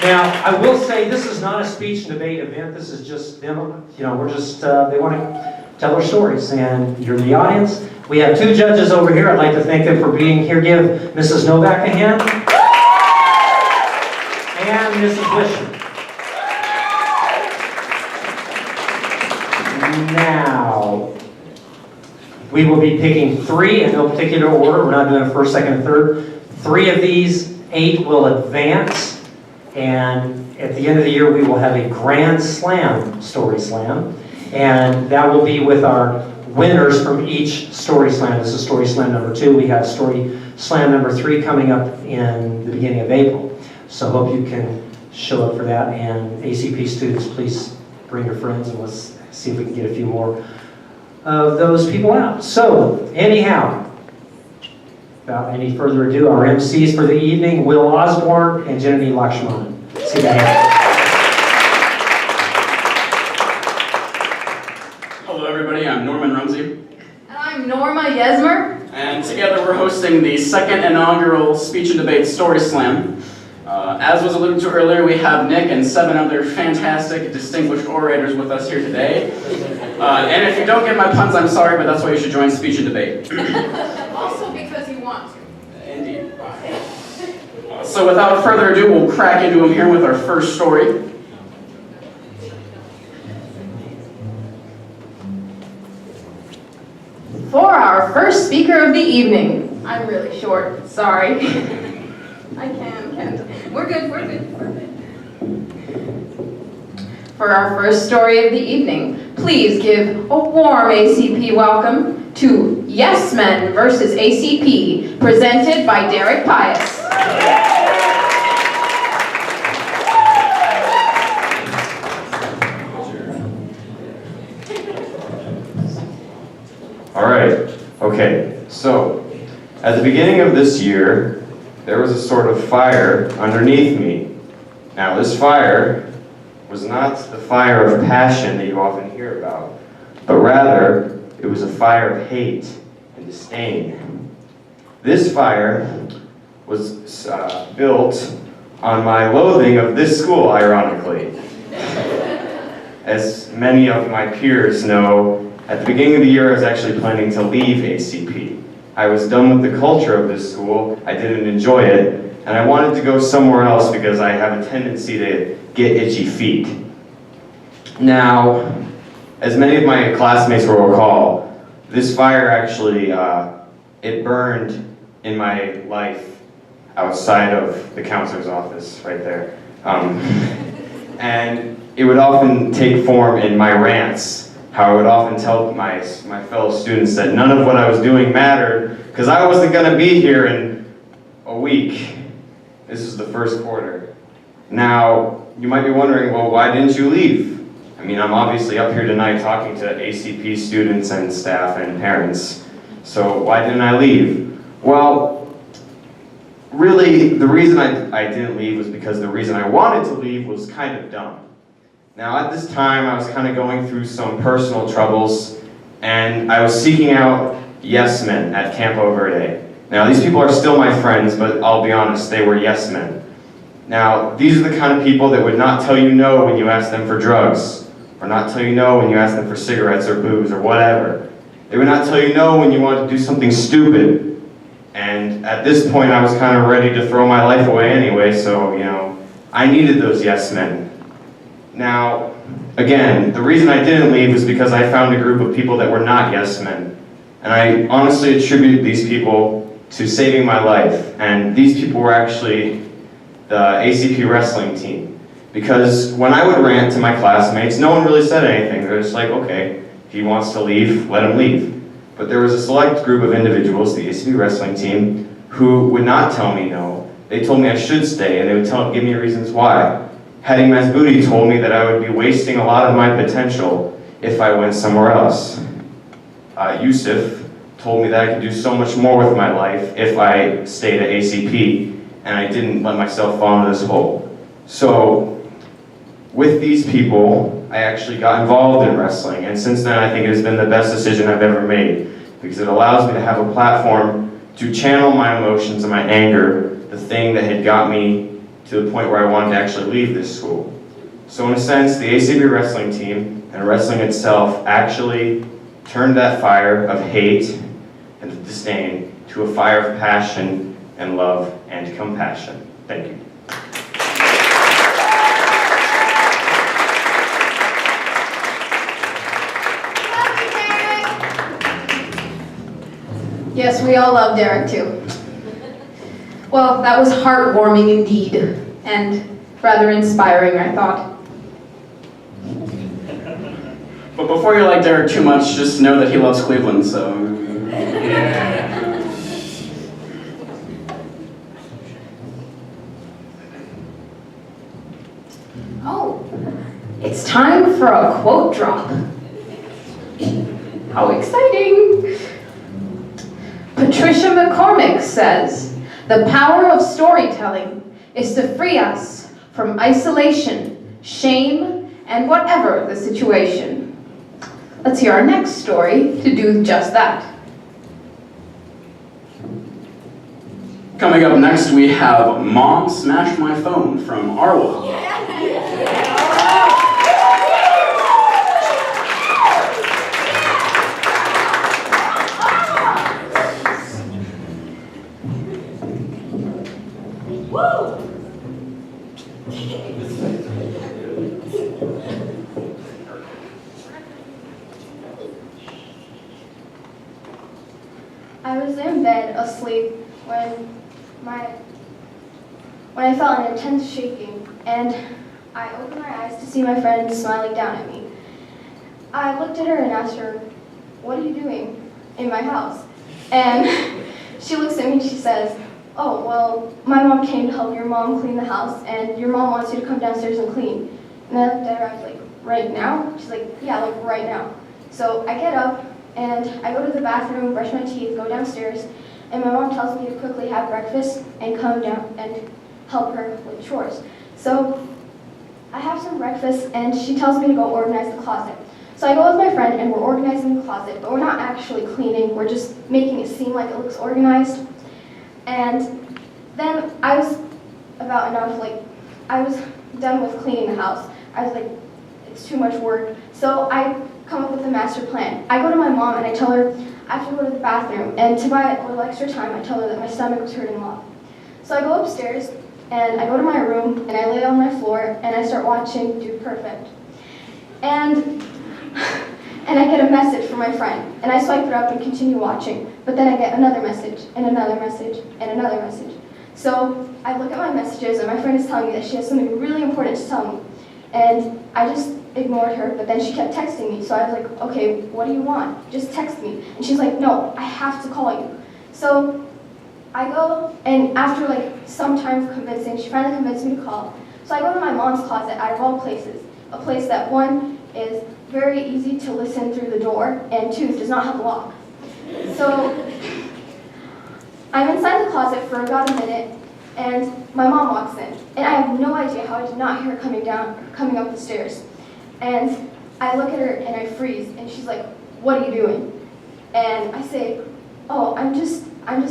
Now, I will say this is not a speech and debate event. This is just them, we're just, they want to tell their stories, and you're the audience. We have two judges over here. I'd like to thank them for being here. Give Mrs. Novak a hand. And Mrs. Wishman. Now, we will be picking three in no particular order. We're not doing a first, second, and third. 3 of these 8 will advance, and at the end of the year we will have a grand slam, story slam, and that will be with our winners from each story slam. This is story slam number 2. We have story slam number 3 coming up in the beginning of April. So hope you can show up for that, and ACP students, please bring your friends, and let's see if we can get a few more of those people out. So, anyhow, without any further ado, our MCs for the evening, Will Osborne and Janani Lakshmanan. See that hand. Hello everybody, I'm Norman Rumsey. And I'm Norma Yesmer. And together we're hosting the second inaugural Speech and Debate Story Slam. As was alluded to earlier, we have Nick and 7 other fantastic, distinguished orators with us here today. And if you don't get my puns, I'm sorry, but that's why you should join Speech and Debate. Also because you want to. Indeed. So without further ado, we'll crack into them here with our first story. For our first speaker of the evening, I'm really short, sorry. I can't. We're good. For our first story of the evening, please give a warm ACP welcome to Yes Men versus ACP, presented by Derek Pius. All right, okay, so at the beginning of this year, there was a sort of fire underneath me. Now, this fire was not the fire of passion that you often hear about, but rather, it was a fire of hate and disdain. This fire was built on my loathing of this school, ironically. As many of my peers know, at the beginning of the year, I was actually planning to leave ACP. I was done with the culture of this school, I didn't enjoy it, and I wanted to go somewhere else because I have a tendency to get itchy feet. Now, as many of my classmates will recall, this fire actually, it burned in my life outside of the counselor's office, right there. And it would often take form in my rants, how I would often tell my fellow students that none of what I was doing mattered because I wasn't going to be here in a week. This is the first quarter. Now, you might be wondering, well, why didn't you leave? I mean, I'm obviously up here tonight talking to ACP students and staff and parents, so why didn't I leave? Well, really, the reason I didn't leave was because the reason I wanted to leave was kind of dumb. Now, at this time, I was kind of going through some personal troubles, and I was seeking out yes men at Campo Verde. Now, these people are still my friends, but I'll be honest, they were yes men. Now, these are the kind of people that would not tell you no when you ask them for drugs, or not tell you no when you ask them for cigarettes or booze or whatever. They would not tell you no when you wanted to do something stupid. And at this point, I was kind of ready to throw my life away anyway, so, I needed those yes men. Now, again, the reason I didn't leave was because I found a group of people that were not yes men. And I honestly attribute these people to saving my life. And these people were actually the ACP wrestling team. Because when I would rant to my classmates, no one really said anything. They're just like, okay, if he wants to leave, let him leave. But there was a select group of individuals, the ACP wrestling team, who would not tell me no. They told me I should stay, and they would give me reasons why. Hadi Mazboudi told me that I would be wasting a lot of my potential if I went somewhere else. Yusuf told me that I could do so much more with my life if I stayed at ACP, and I didn't let myself fall into this hole. So, with these people, I actually got involved in wrestling, and since then I think it has been the best decision I've ever made, because it allows me to have a platform to channel my emotions and my anger, the thing that had got me to the point where I wanted to actually leave this school. So in a sense, the ACB wrestling team and wrestling itself actually turned that fire of hate and disdain to a fire of passion and love and compassion. Thank you. Yes, we all love Derek too. Well, that was heartwarming indeed, and rather inspiring, I thought. But before you like Derek too much, just know that he loves Cleveland, so... Oh, it's time for a quote drop. How exciting! Patricia McCormick says, "The power of storytelling is to free us from isolation, shame, and whatever the situation." Let's hear our next story to do just that. Coming up next, we have Mom Smashed My Phone from Arwa. I was in bed asleep when I felt an intense shaking, and I opened my eyes to see my friend smiling down at me. I looked at her and asked her, "What are you doing in my house?" And she looks at me and she says, "Oh, well, my mom came to help your mom clean the house, and your mom wants you to come downstairs and clean." And I looked at her, I was like, "Right now?" She's like, "Yeah, like right now." So I get up, and I go to the bathroom, brush my teeth, go downstairs, and my mom tells me to quickly have breakfast and come down and help her with chores. So I have some breakfast, and she tells me to go organize the closet. So I go with my friend, and we're organizing the closet, but we're not actually cleaning, we're just making it seem like it looks organized. And then I was about enough, like, I was done with cleaning the house. I was like, it's too much work. So I come up with a master plan. I go to my mom and I tell her I have to go to the bathroom, and to buy a little extra time, I tell her that my stomach was hurting a lot. So I go upstairs, and I go to my room, and I lay on my floor, and I start watching Dude Perfect. And I get a message from my friend, and I swipe it up and continue watching, but then I get another message, and another message, and another message. So I look at my messages, and my friend is telling me that she has something really important to tell me, and I just ignored her, but then she kept texting me, so I was like, "Okay, what do you want? Just text me." And she's like, "No, I have to call you." So I go, and after like some time of convincing, she finally convinced me to call. So I go to my mom's closet, out of all places, a place that, one, is very easy to listen through the door, and two, does not have a lock. So I'm inside the closet for about a minute, and my mom walks in, and I have no idea how I did not hear her coming up the stairs. And I look at her and I freeze, and she's like, "What are you doing?" And I say, "Oh, I'm just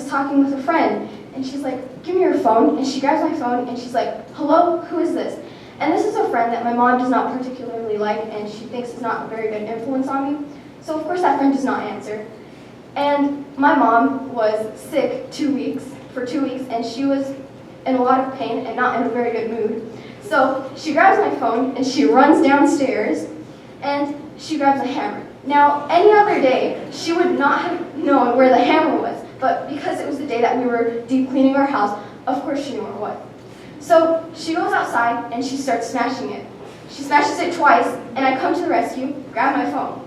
talking with a friend." And she's like, "Give me your phone." And she grabs my phone and she's like, "Hello, who is this?" And this is a friend that my mom does not particularly like, and she thinks is not a very good influence on me. So of course that friend does not answer. And my mom was sick for 2 weeks, and she was in a lot of pain and not in a very good mood. So she grabs my phone and she runs downstairs and she grabs a hammer. Now, any other day, she would not have known where the hammer was, but because it was the day that we were deep cleaning our house, of course she knew where it was. So she goes outside and she starts smashing it. She smashes it twice, and I come to the rescue, grab my phone.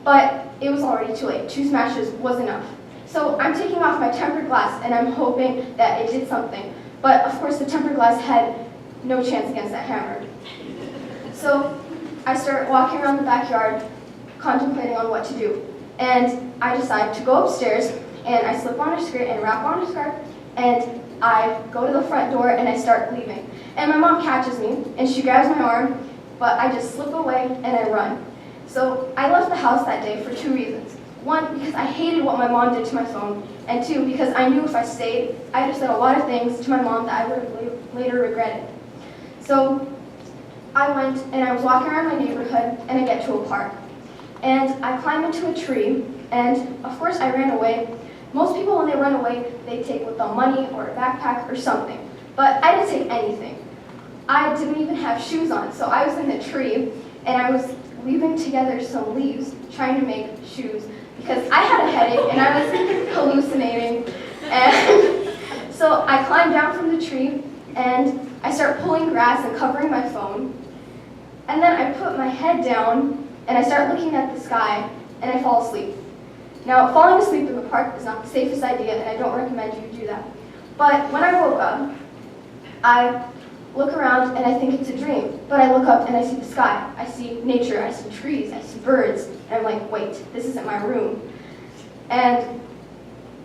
But it was already too late. 2 smashes was enough. So I'm taking off my tempered glass, and I'm hoping that it did something. But of course the tempered glass had no chance against that hammer. So I start walking around the backyard, contemplating on what to do. And I decide to go upstairs, and I slip on a skirt and wrap on a scarf, and I go to the front door and I start leaving. And my mom catches me, and she grabs my arm, but I just slip away and I run. So I left the house that day for 2 reasons. 1, because I hated what my mom did to my phone, and 2, because I knew if I stayed, I would have said a lot of things to my mom that I would have later regretted. So I went and I was walking around my neighborhood and I get to a park. And I climb into a tree and of course I ran away. Most people when they run away, they take with them money or a backpack or something. But I didn't take anything. I didn't even have shoes on, so I was in the tree and I was weaving together some leaves trying to make shoes because I had a headache and I was hallucinating. And so I climbed down from the tree and I start pulling grass and covering my phone. And then I put my head down and I start looking at the sky and I fall asleep. Now, falling asleep in the park is not the safest idea and I don't recommend you do that. But when I woke up, I look around and I think it's a dream. But I look up and I see the sky. I see nature, I see trees, I see birds. And I'm like, wait, this isn't my room. And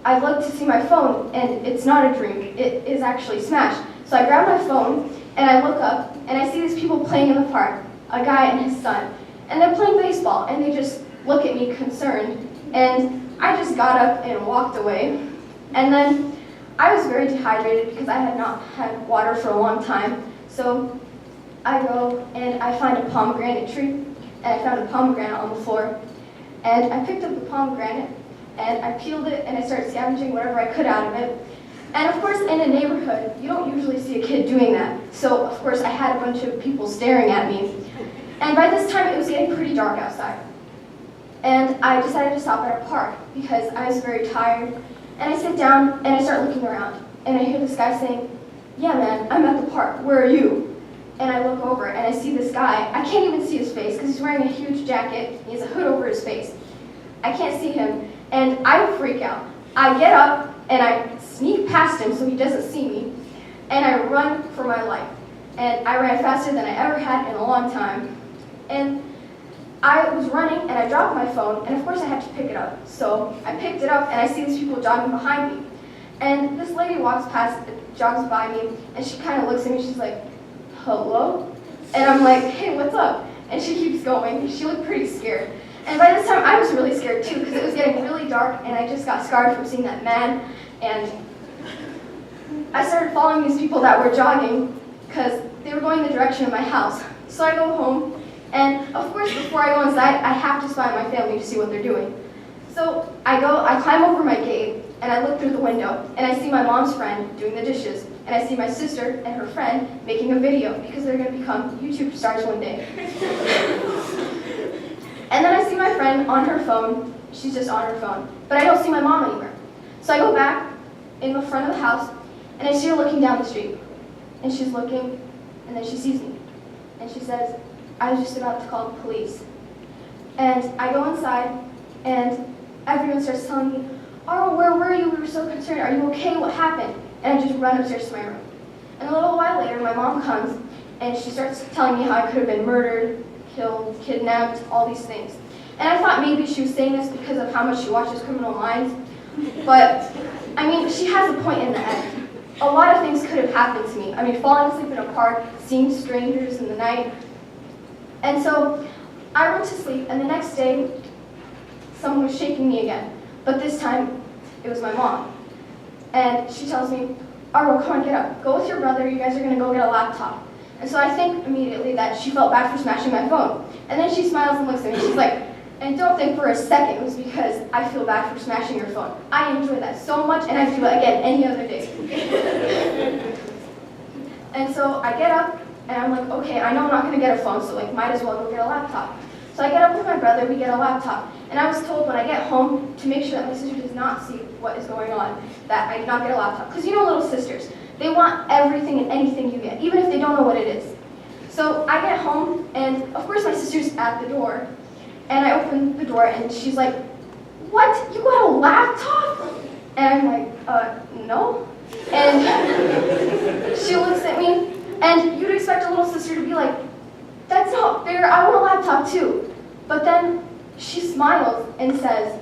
I look to see my phone and it's not a dream. It is actually smashed. So I grab my phone and I look up and I see these people playing in the park, a guy and his son. And they're playing baseball and they just look at me concerned. And I just got up and walked away. And then I was very dehydrated because I had not had water for a long time. So I go and I find a pomegranate tree and I found a pomegranate on the floor. And I picked up the pomegranate and I peeled it and I started scavenging whatever I could out of it. And of course in a neighborhood, you don't usually see a kid doing that. So of course I had a bunch of people staring at me. And by this time it was getting pretty dark outside. And I decided to stop at a park because I was very tired. And I sit down and I start looking around. And I hear this guy saying, yeah man, I'm at the park, where are you? And I look over and I see this guy. I can't even see his face because he's wearing a huge jacket. He has a hood over his face. I can't see him and I freak out. I get up and I sneak past him so he doesn't see me. And I run for my life. And I ran faster than I ever had in a long time. And I was running and I dropped my phone and of course I had to pick it up. So I picked it up and I see these people jogging behind me. And this lady walks past, jogs by me, and she kind of looks at me, she's like, hello? And I'm like, hey, what's up? And she keeps going. She looked pretty scared. And by this time I was really scared too because it was getting really dark and I just got scarred from seeing that man. And I started following these people that were jogging because they were going the direction of my house. So I go home. And of course, before I go inside, I have to spy on my family to see what they're doing. So I climb over my gate, and I look through the window, and I see my mom's friend doing the dishes, and I see my sister and her friend making a video because they're going to become YouTube stars one day. And then I see my friend on her phone. She's just on her phone, but I don't see my mom anywhere. So I go back in the front of the house, and I see her looking down the street, and she's looking, and then she sees me, and she says, I was just about to call the police. And I go inside, and everyone starts telling me, oh, where were you? We were so concerned. Are you okay? What happened? And I just run upstairs to my room. And a little while later, my mom comes, and she starts telling me how I could have been murdered, killed, kidnapped, all these things. And I thought maybe she was saying this because of how much she watches Criminal Minds. But, I mean, she has a point in the end. A lot of things could have happened to me. I mean, falling asleep in a park, seeing strangers in the night. And so I went to sleep, and the next day, someone was shaking me again. But this time, it was my mom. And she tells me, Arlo, come on, get up. Go with your brother. You guys are going to go get a laptop. And so I think immediately that she felt bad for smashing my phone. And then she smiles and looks at me. She's like, and don't think for a second it was because I feel bad for smashing your phone. I enjoy that so much, and I do it again any other day. And so I get up, and I'm like, okay, I know I'm not going to get a phone, so like, might as well go get a laptop. So I get up with my brother, we get a laptop. And I was told when I get home to make sure that my sister does not see what is going on, that I did not get a laptop. Because you know little sisters, they want everything and anything you get, even if they don't know what it is. So I get home, and of course my sister's at the door. And I open the door, and she's like, what? You got a laptop? And I'm like, no. And she looks at me, and you'd expect a little sister to be like, that's not fair, I want a laptop too. But then she smiles and says,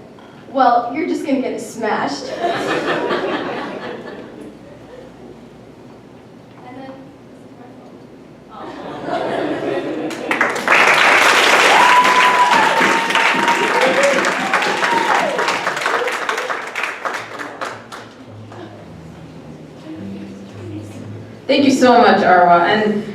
well, you're just gonna get it smashed. And then, Thank you so so much, Arwa. And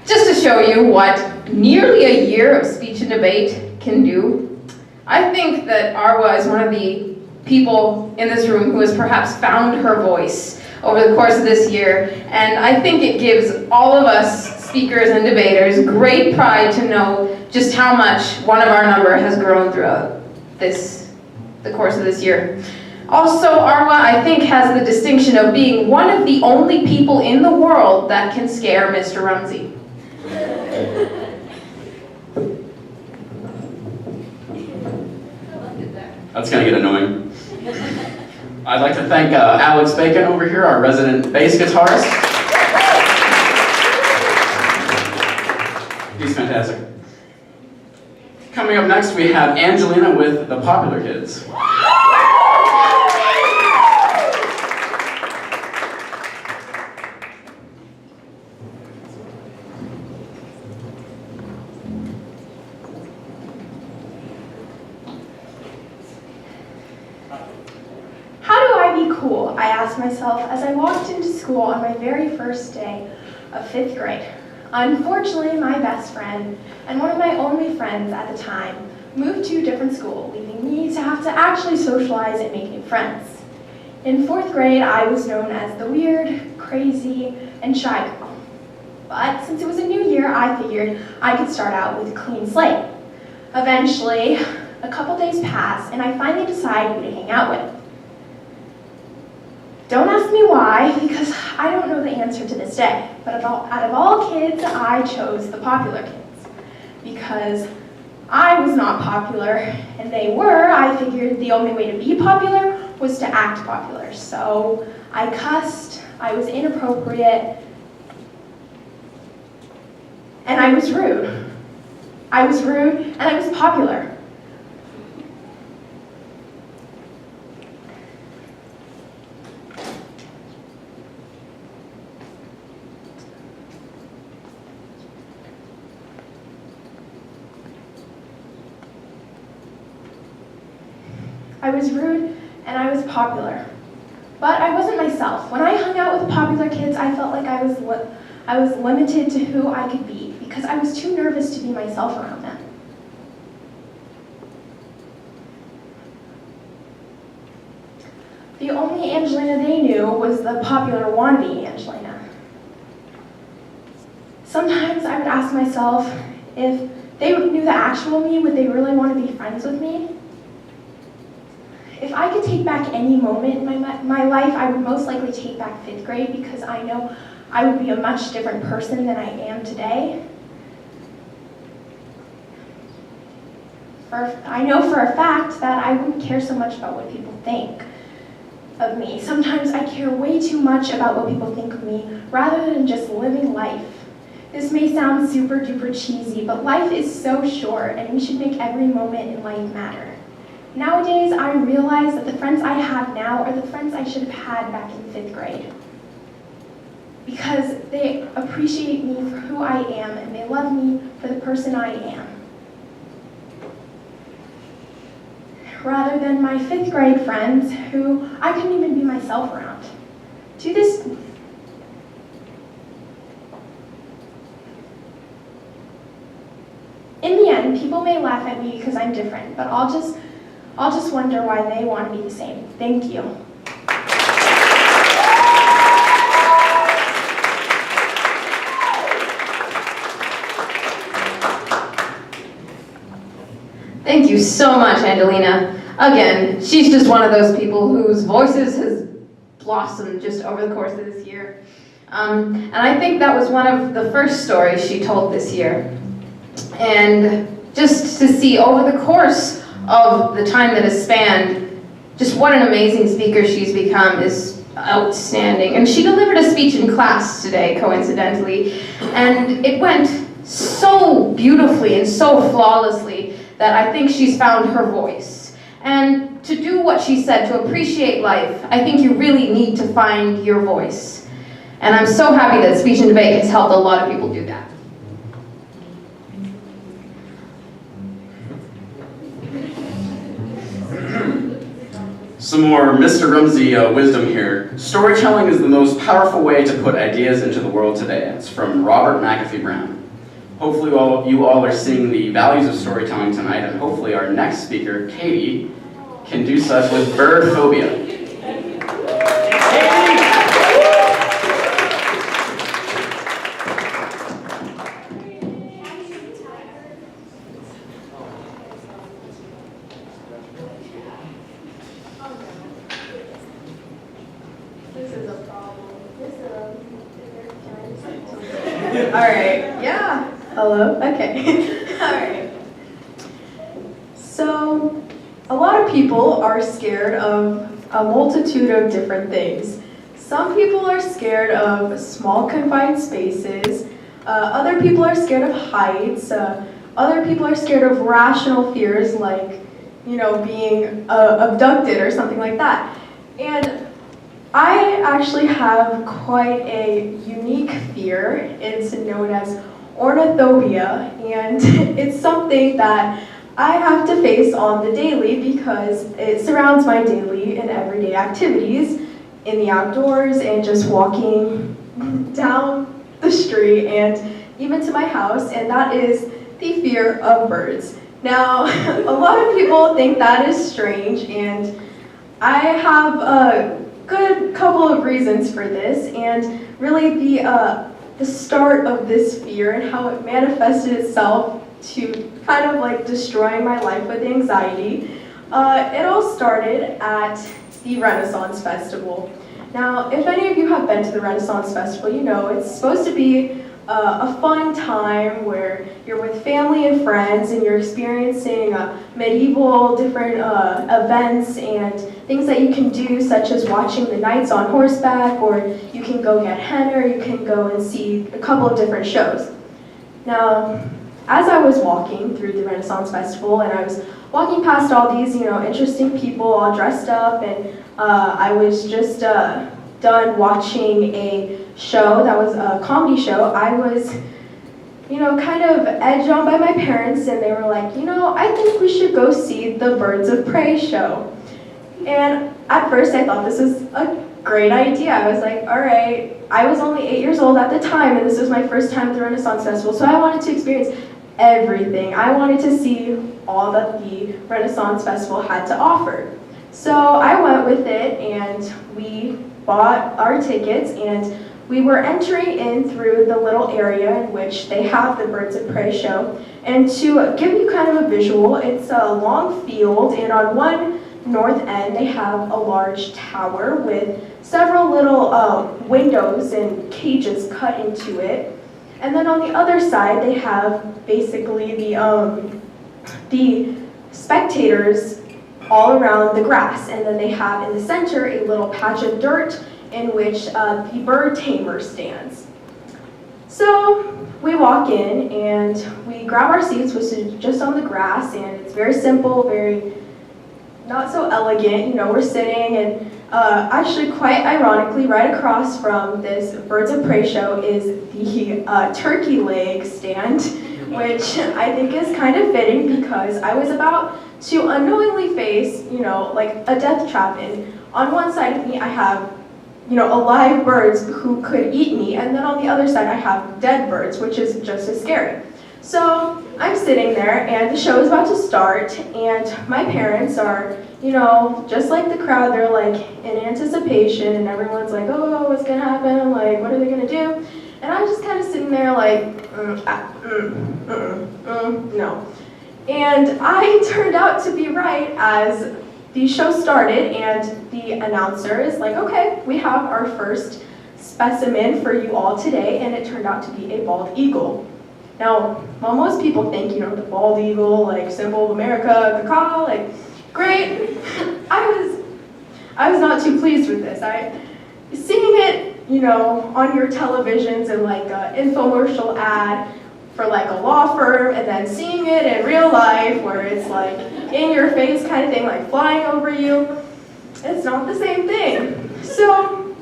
just to show you what nearly a year of speech and debate can do, I think that Arwa is one of the people in this room who has perhaps found her voice over the course of this year. And I think it gives all of us speakers and debaters great pride to know just how much one of our number has grown throughout the course of this year. Also, Arwa, I think, has the distinction of being one of the only people in the world that can scare Mr. Rumsey. That's gonna get annoying. I'd like to thank Alex Bacon over here, our resident bass guitarist. He's fantastic. Coming up next, we have Angelina with the Popular Kids. How do I be cool? I asked myself as I walked into school on my very first day of 5th grade. Unfortunately, my best friend and one of my only friends at the time moved to a different school, leaving me to have to actually socialize and make new friends. In 4th grade, I was known as the weird, crazy, and shy girl. But since it was a new year, I figured I could start out with a clean slate. Eventually, a couple days passed, and I finally decided who to hang out with. Don't ask me why, because I don't know the answer to this day. But out of all kids, I chose the popular kids. Because I was not popular, and they were, I figured the only way to be popular was to act popular. So I cussed, I was inappropriate, and I was rude. I was rude, and I was popular. I was rude and I was popular, but I wasn't myself. When I hung out with popular kids, I felt like I was limited to who I could be because I was too nervous to be myself around them. The only Angelina they knew was the popular wannabe Angelina. Sometimes I would ask myself, if they knew the actual me, would they really want to be friends with me? If I could take back any moment in my life, I would most likely take back 5th grade because I know I would be a much different person than I am today. I know for a fact that I wouldn't care so much about what people think of me. Sometimes I care way too much about what people think of me rather than just living life. This may sound super duper cheesy, but life is so short and we should make every moment in life matter. Nowadays, I realize that the friends I have now are the friends I should have had back in 5th grade. Because they appreciate me for who I am and they love me for the person I am. Rather than my 5th grade friends who I couldn't even be myself around. To this In the end, people may laugh at me because I'm different, but I'll just wonder why they want to be the same. Thank you. Thank you so much, Angelina. Again, she's just one of those people whose voices has blossomed just over the course of this year. And I think that was one of the first stories she told this year. And just to see over the course of the time that has spanned, just what an amazing speaker she's become is outstanding. And she delivered a speech in class today, coincidentally, and it went so beautifully and so flawlessly that I think she's found her voice. And to do what she said, to appreciate life, I think you really need to find your voice. And I'm so happy that Speech and Debate has helped a lot of people do that. Some more Mr. Rumsey wisdom here. Storytelling is the most powerful way to put ideas into the world today. It's from Robert McAfee Brown. Hopefully you all are seeing the values of storytelling tonight, and hopefully our next speaker, Katie, can do such with bird phobia. This is a problem. All right, yeah. Hello? Okay. All right. So, a lot of people are scared of a multitude of different things. Some people are scared of small confined spaces. Other people are scared of heights. Other people are scared of rational fears like, being abducted or something like that. And I actually have quite a unique fear. It's known as ornithobia, and it's something that I have to face on the daily because it surrounds my daily and everyday activities in the outdoors and just walking down the street and even to my house, and that is the fear of birds. Now, a lot of people think that is strange, and I have a good couple of reasons for this, and really the start of this fear and how it manifested itself to kind of like destroying my life with anxiety. It all started at the Renaissance Festival. Now, if any of you have been to the Renaissance Festival, you know it's supposed to be a fun time where you're with family and friends and you're experiencing medieval different events and things that you can do, such as watching the knights on horseback, or you can go get hen, or you can go and see a couple of different shows. Now, as I was walking through the Renaissance Festival and I was walking past all these, interesting people all dressed up, and I was just done watching a show that was a comedy show, I was, kind of egged on by my parents, and they were like, I think we should go see the Birds of Prey show. And at first I thought this was a great idea. I was like, all right, I was only 8 years old at the time, and this was my first time at the Renaissance Festival, so I wanted to experience everything. I wanted to see all that the Renaissance Festival had to offer. So I went with it, and we bought our tickets, and we were entering in through the little area in which they have the Birds of Prey show. And to give you kind of a visual, it's a long field, and on one north end they have a large tower with several little windows and cages cut into it. And then on the other side they have basically the spectators all around the grass, and then they have in the center a little patch of dirt in which the bird tamer stands. So we walk in and we grab our seats, which is just on the grass, and it's very simple, very not so elegant. We're sitting, and actually quite ironically, right across from this Birds of Prey show is the turkey leg stand, which I think is kind of fitting because I was about to unknowingly face, like a death trap. And on one side of me, I have, alive birds who could eat me, and then on the other side, I have dead birds, which is just as scary. So I'm sitting there, and the show is about to start, and my parents are, just like the crowd, they're like in anticipation, and everyone's like, oh, what's gonna happen? Like, what are they gonna do? And I'm just kind of sitting there like, no. And I turned out to be right as the show started, and the announcer is like, okay, we have our first specimen for you all today, and it turned out to be a bald eagle. Now, while most people think, the bald eagle, like symbol of America, caw, like, great, I was not too pleased with this. Seeing it, on your televisions and like an infomercial ad for like a law firm, and then seeing it in real life where it's like in your face kind of thing, like flying over you, it's not the same thing. So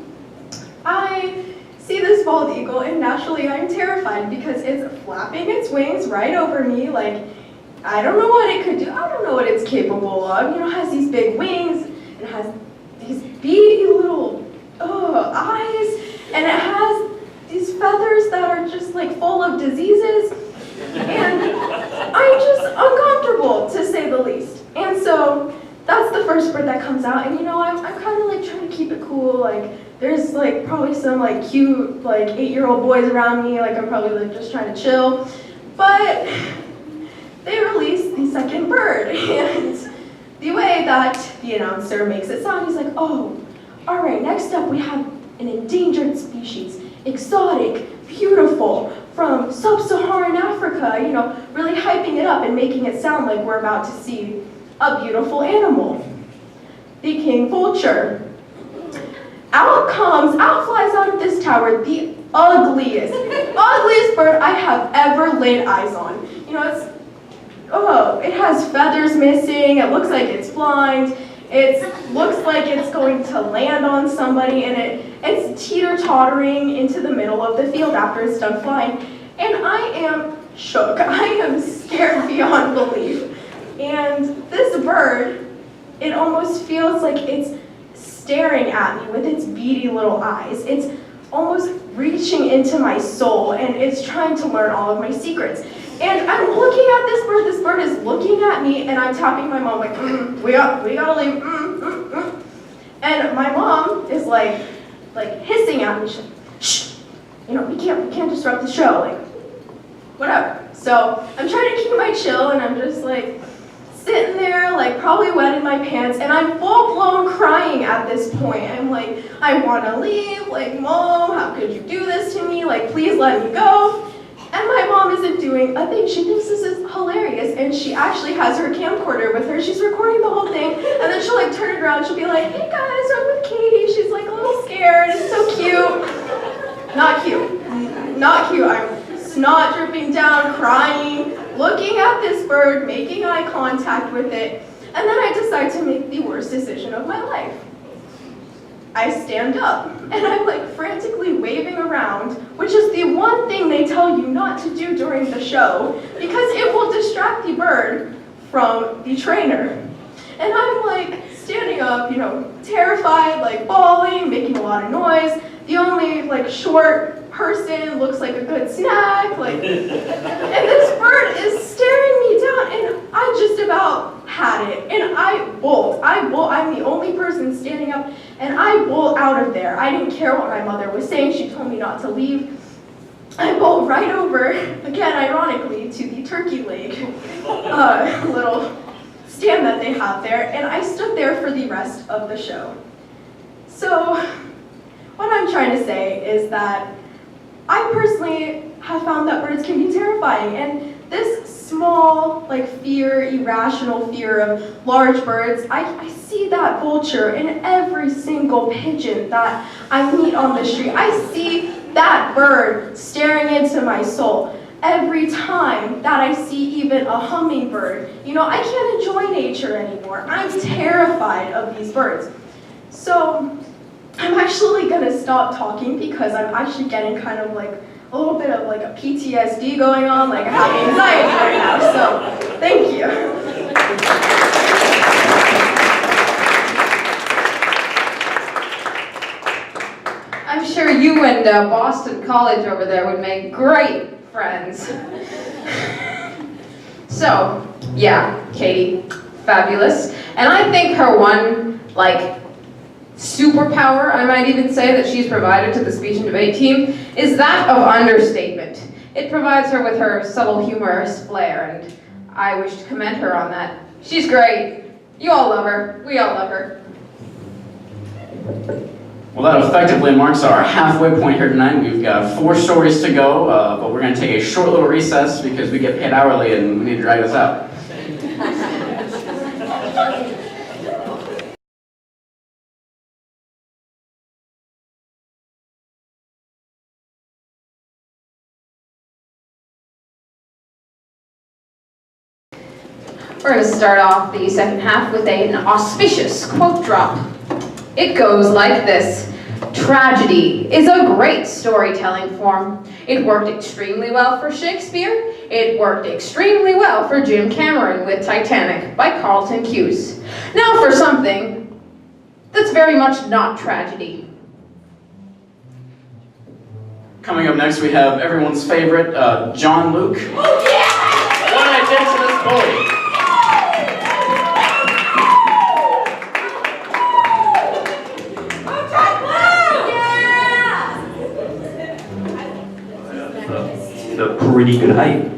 I see this bald eagle, and naturally I'm terrified because it's flapping its wings right over me. Like, I don't know what it could do. I don't know what it's capable of. It has these big wings. It has these beady little eyes, and it has these feathers that are just like full of diseases, and I'm just uncomfortable, to say the least. And so that's the first bird that comes out, and I'm kind of like trying to keep it cool. Like there's like probably some like cute like 8-year-old boys around me. Like I'm probably like just trying to chill, but they release the second bird, and the way that the announcer makes it sound, he's like, oh, all right, next up we have an endangered species, exotic, beautiful, from sub-Saharan Africa, really hyping it up and making it sound like we're about to see a beautiful animal. The king vulture. Out flies out of this tower the ugliest bird I have ever laid eyes on. It has feathers missing, it looks like it's blind, it looks like it's going to land on somebody, and it's teeter-tottering into the middle of the field after it's done flying. And I am shook, I am scared beyond belief. And this bird, it almost feels like it's staring at me with its beady little eyes. It's almost reaching into my soul, and it's trying to learn all of my secrets. And I'm looking at this bird is looking at me, and I'm tapping my mom like, we gotta leave, And my mom is like hissing at me, she's like, shh, we can't disrupt the show, like, whatever. So I'm trying to keep my chill, and I'm just like, sitting there, like probably wetting my pants, and I'm full-blown crying at this point. I'm like, I wanna leave, like, Mom, how could you do this to me? Like, please let me go. And my mom isn't doing a thing. She thinks this is hilarious, and she actually has her camcorder with her. She's recording the whole thing, and then she'll like turn it around, she'll be like, hey guys, I'm with Katie. She's like a little scared, it's so cute. Not cute, not cute. I'm snot dripping down, crying, looking at this bird, making eye contact with it, and then I decide to make the worst decision of my life. I stand up, and I'm like frantically waving around, which is the one thing they tell you not to do during the show, because it will distract the bird from the trainer. And I'm like standing up, terrified, like bawling, making a lot of noise. The only like short person looks like a good snack, like, and this bird is staring me down, and I just about had it, and I bolt, I'm the only person standing up, and I bolt out of there. I didn't care what my mother was saying, she told me not to leave. I bolt right over, again, ironically, to the turkey leg, little stand that they have there, and I stood there for the rest of the show. So, what I'm trying to say is that I personally have found that birds can be terrifying, and this small, like irrational fear of large birds, I see that vulture in every single pigeon that I meet on the street. I see that bird staring into my soul every time that I see even a hummingbird. I can't enjoy nature anymore. I'm terrified of these birds. So I'm actually gonna stop talking because I'm actually getting kind of like a little bit of like a PTSD going on, like I have anxiety right now, so thank you. I'm sure you and Boston College over there would make great friends. So, yeah, Katie, fabulous. And I think her one, superpower, I might even say, that she's provided to the speech and debate team is that of understatement. It provides her with her subtle humorous flair, and I wish to commend her on that. She's great. You all love her. We all love her. Well, that effectively marks our halfway point here tonight. We've got 4 stories to go, but we're going to take a short little recess because we get paid hourly and we need to drag this out. We're going to start off the second half with an auspicious quote drop. It goes like this: tragedy is a great storytelling form. It worked extremely well for Shakespeare. It worked extremely well for Jim Cameron with Titanic by Carlton Cuse. Now for something That's very much not tragedy. Coming up next, we have everyone's favorite, John Luke. What I did to this bully. It's a pretty good height.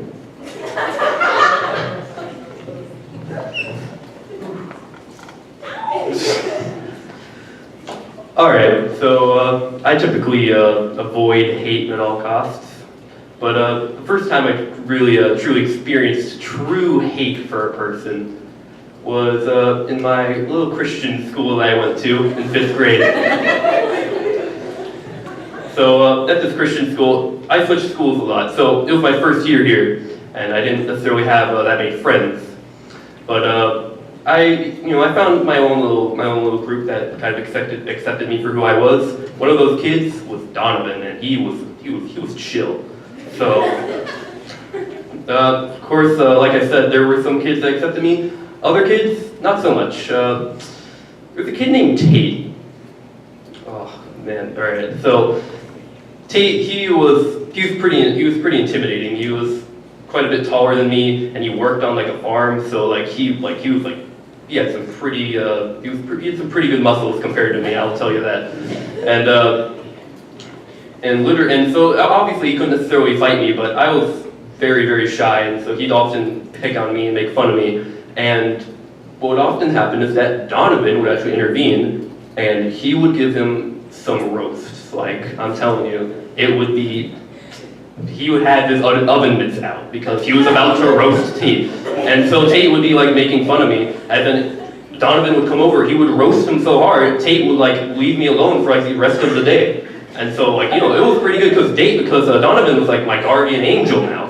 Alright, so I typically avoid hate at all costs, but the first time I really truly experienced true hate for a person was in my little Christian school that I went to in 5th grade. So at this Christian school, I switched schools a lot, so it was my first year here, and I didn't necessarily have that many friends. But I found my own little group that kind of accepted me for who I was. One of those kids was Donovan, and he was chill. So, of course, like I said, there were some kids that accepted me. Other kids, not so much. There's a kid named Tate. Oh man, all right. So Tate, he was pretty intimidating. He was quite a bit taller than me, and he worked on like a farm. So he had some pretty good muscles compared to me. I'll tell you that. And so obviously he couldn't necessarily fight me, but I was very, very shy, and so he'd often pick on me and make fun of me. And what would often happen is that Donovan would actually intervene, and he would give him some roasts. Like, I'm telling you, he would have his oven mitts out because he was about to roast Tate. And so Tate would be like making fun of me, and then Donovan would come over, he would roast him so hard, Tate would like leave me alone for like the rest of the day. And so it was pretty good because Donovan was like my guardian angel now.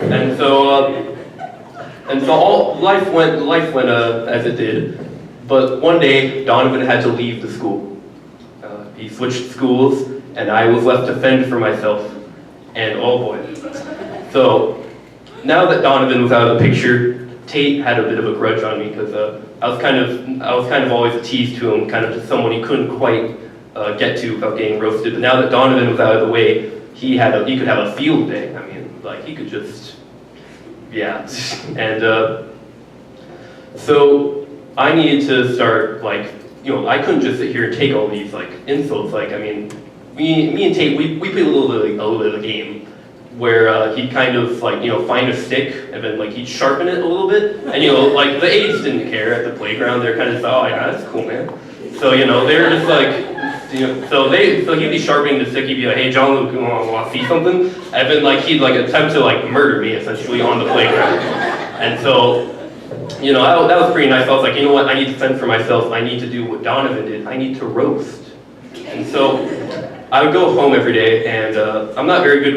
And so all life went as it did. But one day Donovan had to leave the school. He switched schools, and I was left to fend for myself. And oh boy. So now that Donovan was out of the picture, Tate had a bit of a grudge on me because I was kind of always a tease to him, kind of just someone he couldn't quite get to without getting roasted. But now that Donovan was out of the way, he could have a field day. I mean, like he could just, yeah. And so I needed to start I couldn't just sit here and take all these insults. Me and Tate, we played a little bit of a game where he'd kind of find a stick and then he'd sharpen it a little bit, and the aides didn't care at the playground. They're kind of just, oh yeah, that's cool, man. So they were just so he'd be sharpening the stick. He'd be like, hey John Luke, you want to see something? And then he'd attempt to murder me essentially on the playground. And so that was pretty nice. I was like, you know what? I need to fend for myself. I need to do what Donovan did. I need to roast. And so I would go home every day, and I'm not very good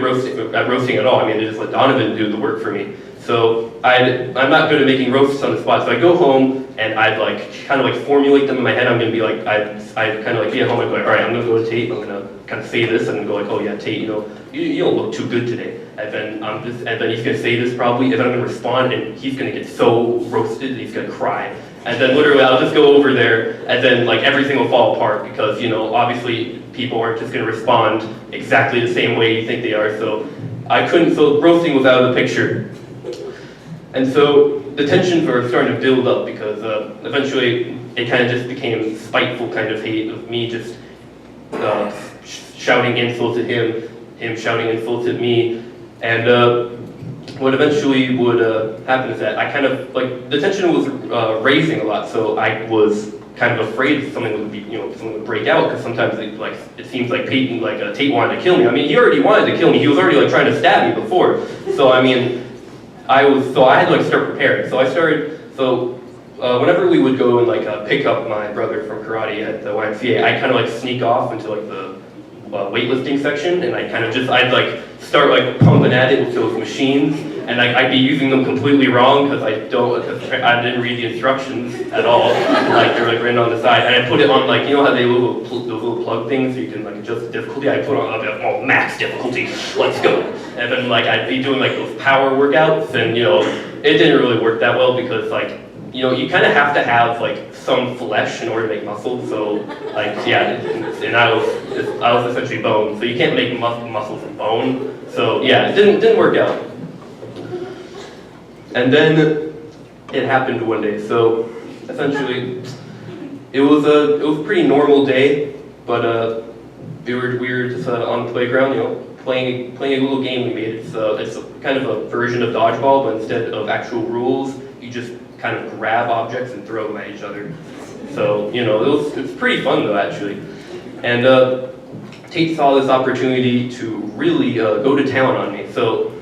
at roasting at all. I mean, I just let Donovan do the work for me. So I'm not good at making roasts on the spot. So I go home and I'd kind of formulate them in my head. I'm gonna be I'd kind of be at home and go, all right, I'm gonna go to Tate. I'm gonna kind of say this and go oh yeah, Tate, you don't look too good today. And then he's gonna say this probably, and then I'm gonna respond, and he's gonna get so roasted that he's gonna cry. And then literally I'll just go over there, and then everything will fall apart because obviously people aren't just gonna respond exactly the same way you think they are. So roasting was out of the picture. And so the tensions were starting to build up because eventually it kind of just became spiteful kind of hate of me just shouting insults at him shouting insults at me. And what eventually would happen is that I kind of, the tension was raising a lot, so I was kind of afraid something would break out, because sometimes it seems like Tate wanted to kill me. I mean, he already wanted to kill me. He was already trying to stab me before. So I mean, I had to start preparing. So I started, whenever we would go and pick up my brother from karate at the YMCA, I'd kind of sneak off into the weightlifting section, and I'd start pumping at it with those machines, and I'd be using them completely wrong because I didn't read the instructions at all. They're written on the side, and I put it on how they those little plug things so you can adjust the difficulty. I put on max difficulty. Let's go. And then I'd be doing those power workouts, and it didn't really work that well because you know, you kind of have to have like some flesh in order to make muscle. So like, yeah, and I was essentially bone, so you can't make muscle from bone. So yeah, it didn't work out. And then it happened one day. So essentially, it was a pretty normal day, but we were just on the playground, you know, playing a little game we made. It's kind of a version of dodgeball, but instead of actual rules, you just kind of grab objects and throw them at each other. So, you know, it's pretty fun though, actually. And Tate saw this opportunity to really go to town on me. So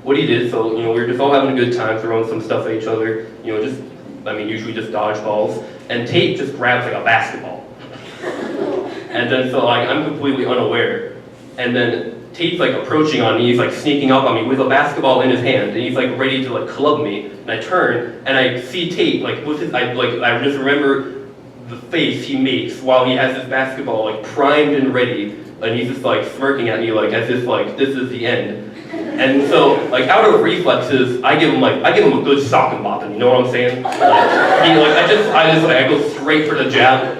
what he did, so, you know, we were just all having a good time, throwing some stuff at each other, you know, usually just dodgeballs. And Tate just grabs like a basketball. And then so like, I'm completely unaware. And then Tate's like approaching on me, he's like sneaking up on me with a basketball in his hand, and he's like ready to like club me. And I turn and I see Tate like with his, I just remember the face he makes while he has his basketball like primed and ready, and he's just like smirking at me like as if like this is the end. And so like out of reflexes, I give him a good sock and bopping, you know what I'm saying? Like, I go straight for the jab.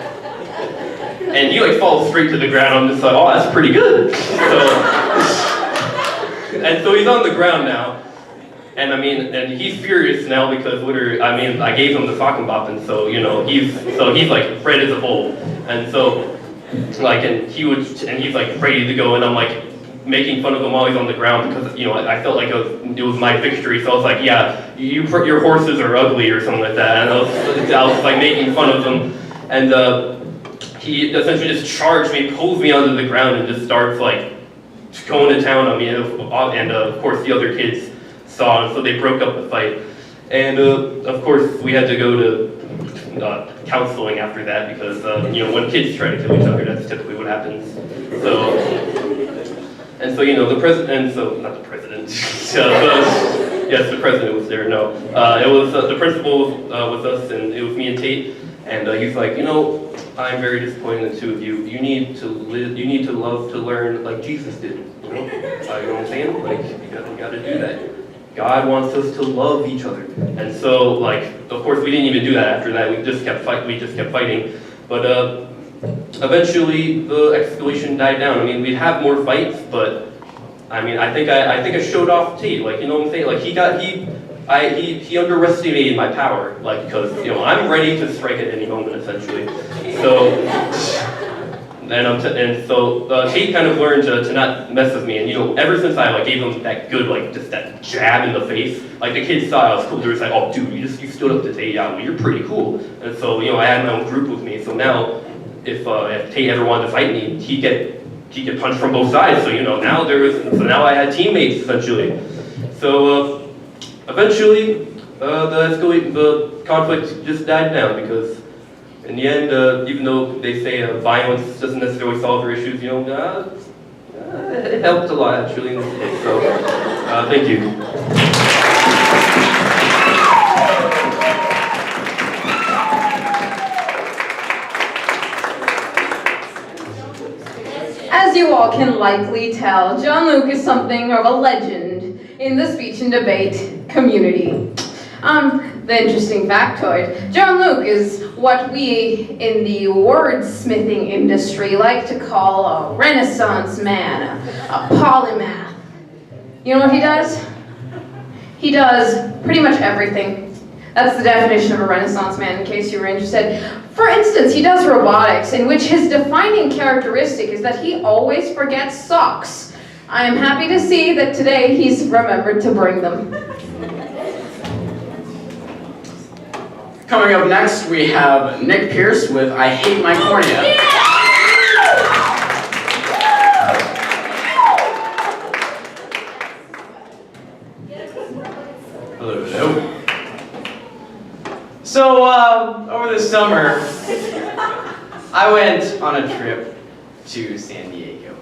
And he like falls straight to the ground. I'm just like, oh, that's pretty good. So he's on the ground now, and he's furious now because I gave him the sock and bop, and so you know he's like red as a bull, and so like he's like ready to go, and I'm like making fun of him while he's on the ground because you know I felt like it was my victory, so I was like, yeah, your horses are ugly or something like that, and I was like making fun of him, and he essentially just charged me, pulls me onto the ground, and just starts like going to town on me. And of course the other kids saw, and so they broke up the fight. And of course we had to go to counseling after that because you know when kids try to kill each other, that's typically what happens. So you know the president, not the president. Yes, the president was there. No, it was the principal was with us, and it was me and Tate. And he's like, you know, I'm very disappointed in the two of you. You need to love to learn like Jesus did. You know what I'm saying? Like, you gotta do that. God wants us to love each other. And so, like, of course, we didn't even do that after that. We just kept fighting. But eventually, the escalation died down. I mean, we'd have more fights, but I mean, I think I showed off Tate. Like, you know what I'm saying? Like, he underestimated my power, like, because, you know, I'm ready to strike at any moment, essentially. So, Tate kind of learned to not mess with me, and, you know, ever since I, like, gave him that good, like, just that jab in the face, like, the kids saw I was cool, they were like, oh, dude, you stood up to Tate, yeah, well, you're pretty cool. And so, you know, I had my own group with me, so now, if Tate ever wanted to fight me, he'd get punched from both sides, so, you know, now I had teammates, essentially. So, eventually, the conflict just died down because, in the end, even though they say violence doesn't necessarily solve your issues, you know, it helped a lot actually. So, thank you. As you all can likely tell, John Luke is something of a legend in the speech and debate community. The interesting factoid, John Luke is what we in the wordsmithing industry like to call a Renaissance man, a polymath. You know what he does? He does pretty much everything. That's the definition of a Renaissance man, in case you were interested. For instance, he does robotics, in which his defining characteristic is that he always forgets socks. I am happy to see that today he's remembered to bring them. Coming up next, we have Nick Pierce with I Hate My Cornea. Hello. So, over the summer, I went on a trip to San Diego.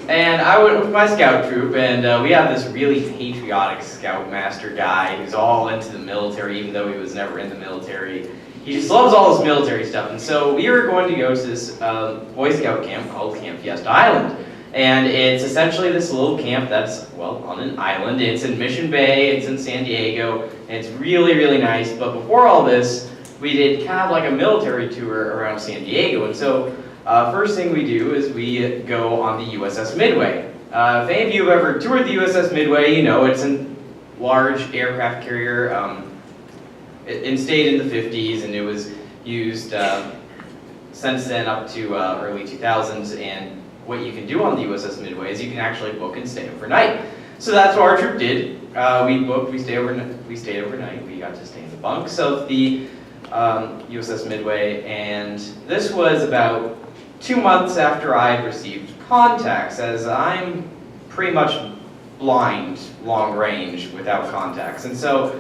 And I went with my scout troop, and we have this really patriotic scoutmaster guy who's all into the military, even though he was never in the military. He just loves all this military stuff. And so we were going to go to this Boy Scout camp called Camp Fiesta Island. And it's essentially this little camp that's, well, on an island. It's in Mission Bay, it's in San Diego, and it's really, really nice. But before all this, we did kind of like a military tour around San Diego. And so first thing we do is we go on the USS Midway. If any of you have ever toured the USS Midway, you know it's a large aircraft carrier. It stayed in the 50s, and it was used since then up to early 2000s. And what you can do on the USS Midway is you can actually book and stay overnight. So that's what our troop did. We stayed overnight. We got to stay in the bunks of the USS Midway, and this was about 2 months after I had received contacts, as I'm pretty much blind long range without contacts. And so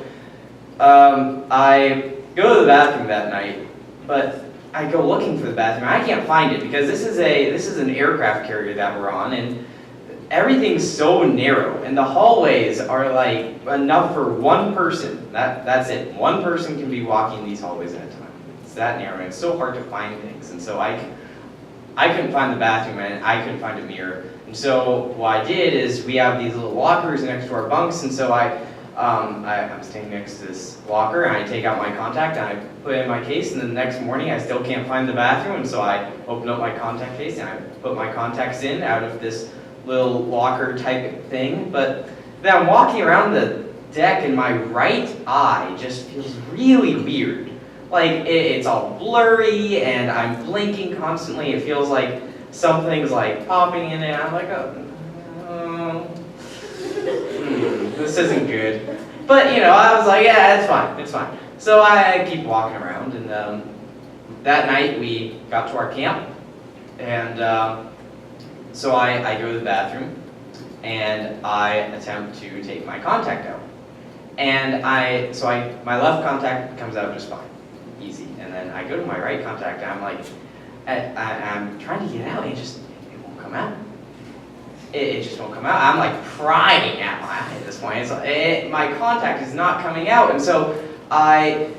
I go to the bathroom that night, but I go looking for the bathroom. I can't find it because this is an aircraft carrier that we're on, and everything's so narrow, and the hallways are like enough for one person. That's it. One person can be walking these hallways at a time. It's that narrow, and it's so hard to find things. And so I couldn't find the bathroom, and I couldn't find a mirror. And so what I did is we have these little lockers next to our bunks, and so I'm staying next to this locker, and I take out my contact and I put it in my case, and then the next morning I still can't find the bathroom, and so I open up my contact case and I put my contacts in out of this little locker type thing. But then I'm walking around the deck and my right eye just feels really weird. Like it's all blurry and I'm blinking constantly. It feels like something's like popping in it. I'm like, this isn't good. But I was like, yeah, it's fine. So I keep walking around, and that night we got to our camp, and so I go to the bathroom, and I attempt to take my contact out. And my left contact comes out just fine, easy. And then I go to my right contact, and I'm like, I'm trying to get it out, and it won't come out. It just won't come out. I'm like prying at my eye at this point. My contact is not coming out, and so I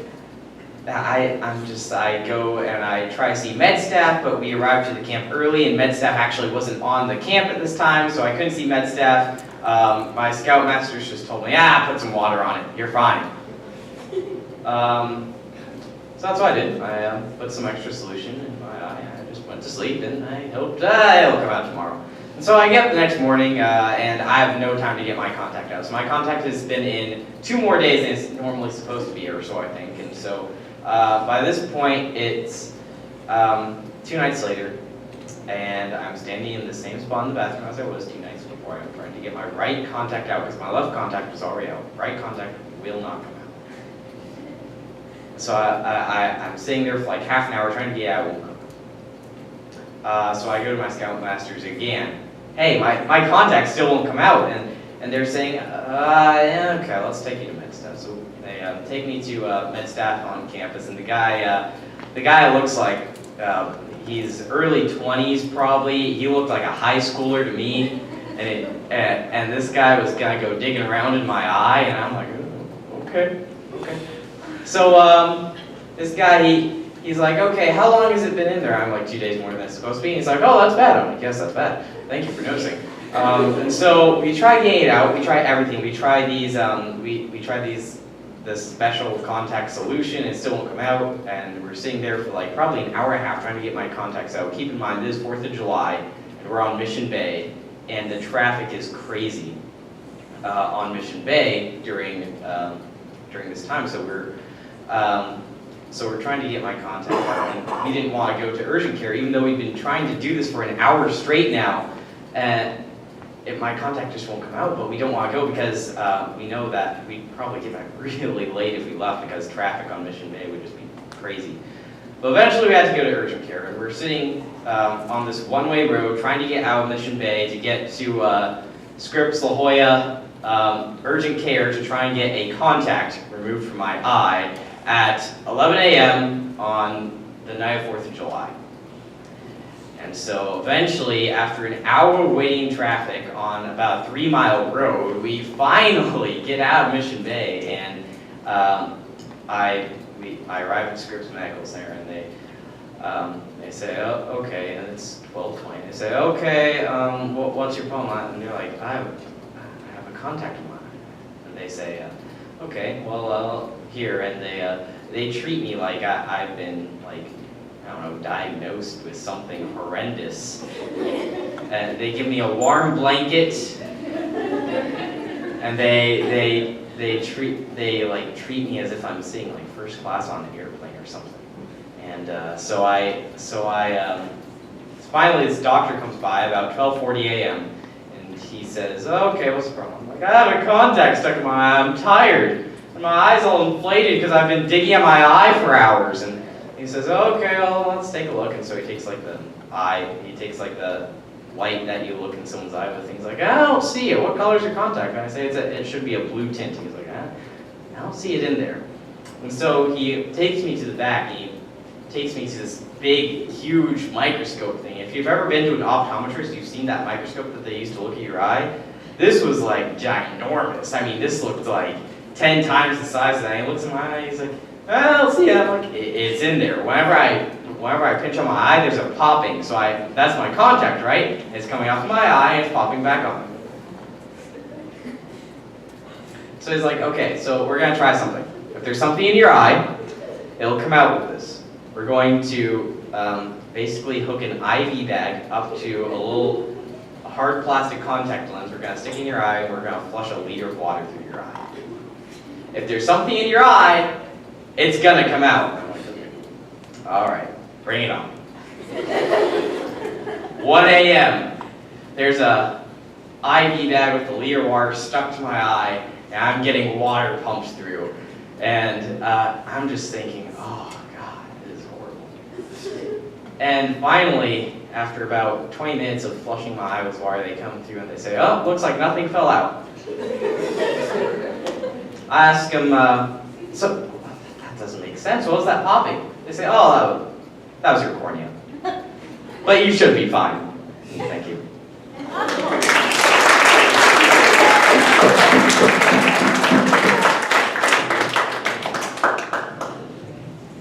go and I try to see med staff, but we arrived to the camp early, and med staff actually wasn't on the camp at this time, so I couldn't see med staff. My scoutmasters just told me, put some water on it. You're fine. So that's what I did. I put some extra solution in my eye. I just went to sleep, and I hoped it'll come out tomorrow. And so I get up the next morning, and I have no time to get my contact out. So my contact has been in 2 more days than it's normally supposed to be, or so I think. And so by this point, it's 2 nights later, and I'm standing in the same spot in the bathroom as I was 2 nights before. I'm trying to get my right contact out because my left contact was already out. Right contact will not come out. So I'm sitting there for like half an hour trying to get out. It won't come out. So I go to my scoutmasters again. Hey, my contact still won't come out, and they're saying, yeah, okay, let's take you to med staff. So they take me to med staff on campus, and the guy looks like he's early 20s probably. He looked like a high schooler to me, and this guy was gonna go digging around in my eye, and I'm like, oh, okay. So this guy, he's like, okay, how long has it been in there? I'm like, 2 days more than it's supposed to be. And he's like, oh, that's bad. I'm like, yes, that's bad. Thank you for noticing. And so we try getting it out. We try everything. We try these. We tried this special contact solution. It still won't come out. And we're sitting there for like probably an hour and a half trying to get my contacts out. Keep in mind, this is 4th of July, and we're on Mission Bay, and the traffic is crazy on Mission Bay during this time. So we're trying to get my contact out, and we didn't want to go to urgent care, even though we've been trying to do this for an hour straight now. And my contact just won't come out, but we don't want to go because we know that we'd probably get back really late if we left because traffic on Mission Bay would just be crazy. But eventually we had to go to urgent care, and we're sitting on this one-way road trying to get out of Mission Bay to get to Scripps La Jolla urgent care to try and get a contact removed from my eye at 11 a.m. on the night of 4th of July. And so eventually, after an hour waiting traffic on about a 3-mile road, we finally get out of Mission Bay, and I arrived at Scripps Medical Center, and They say, oh, okay, and it's 12:20. They say, okay, what's your problem? And they're like, I have a contact of mine. And they say, okay, well, here, and they treat me like I've been, like, I don't know, diagnosed with something horrendous. And they give me a warm blanket, and they treat me as if I'm sitting like first class on an airplane or something. And so finally this doctor comes by about 12:40 a.m. and he says, okay, what's the problem? I'm like, I have a contact stuck in my eye. I'm tired. And my eye's all inflated because I've been digging at my eye for hours. And he says, okay, well, let's take a look. And so he takes like the light that you look in someone's eye with. He's like, I don't see it. What color's your contact? And I say, it should be a blue tint. He's like, I don't see it in there. And so he takes me to the back, and he takes me to this big, huge microscope thing. If you've ever been to an optometrist, you've seen that microscope that they used to look at your eye. This was like ginormous. I mean, this looked like 10 times the size of that. He looks in my eye, he's like, I don't see it. I'm like, it's in there. Whenever I pinch on my eye, there's a popping. So that's my contact, right? It's coming off my eye, and it's popping back on. So he's like, okay, so we're gonna try something. If there's something in your eye, it'll come out with this. We're going to basically hook an IV bag up to a hard plastic contact lens. We're gonna stick it in your eye, and we're gonna flush a liter of water through your eye. If there's something in your eye, it's gonna come out. I'm like, okay. All right, bring it on. 1 a.m. There's a IV bag with a liter of water stuck to my eye, and I'm getting water pumped through. And I'm just thinking, oh God, this is horrible. And finally, after about 20 minutes of flushing my eye with water, they come through and they say, oh, looks like nothing fell out. I ask them, so that doesn't make sense. What was that popping? They say, oh, that was your cornea. But you should be fine. Thank you.